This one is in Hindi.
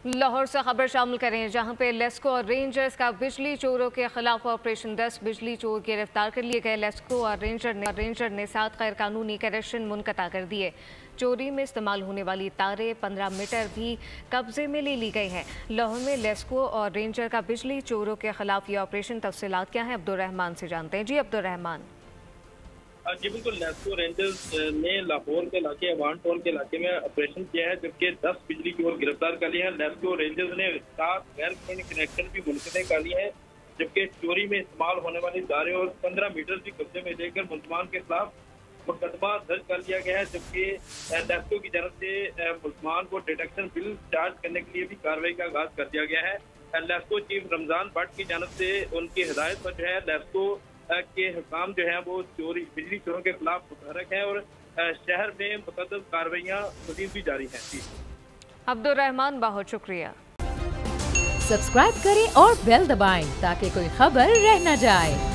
लाहौर से खबर शामिल करें, जहां पे लेस्को और रेंजर्स का बिजली चोरों के खिलाफ ऑपरेशन 10 बिजली चोर गिरफ्तार कर लिए गए। लेस्को और रेंजर ने 7 गैर कानूनी कनेक्शन मुनक़ता कर दिए। चोरी में इस्तेमाल होने वाली तारें 15 मीटर भी कब्जे में ले ली गई हैं। लाहौर में लेस्को और रेंजर का बिजली चोरों के खिलाफ ये ऑपरेशन, तफसीलात क्या है अब्दुर्रहमान से जानते हैं। जी अब्दुर्रहमान। जी बिल्कुल, लेस्को रेंजर्स ने लाहौर के इलाके अवान टाउन के इलाके में ऑपरेशन किया है, जबकि 10 बिजली चोर गिरफ्तार कर लिए हैं। लेस्को रेंजर्स ने 7 गैर कानूनी कनेक्शन भी मुनक़ते कर लिए हैं, जबकि चोरी में इस्तेमाल होने वाली तारें और 15 मीटर भी कब्जे में लेकर मुलजमान के खिलाफ मुकदमा दर्ज कर लिया गया है। जबकि लेस्को की जानब से मुलजमान को डिटेक्शन बिल चार्ज करने के लिए भी कार्रवाई का आगाज कर दिया गया है। लेस्को चीफ रमजान भट्ट की जानब से उनकी हिदायत पर जो है लेस्को के हुकाम जो है वो बिजली चोरों के खिलाफ मुतहरक है और शहर में मुतअद्दिद कार्रवाइयाँ मज़ीद भी जारी हैं। अब्दुर्रहमान, बहुत शुक्रिया। सब्सक्राइब करें और बेल दबाएं ताकि कोई खबर रह न जाए।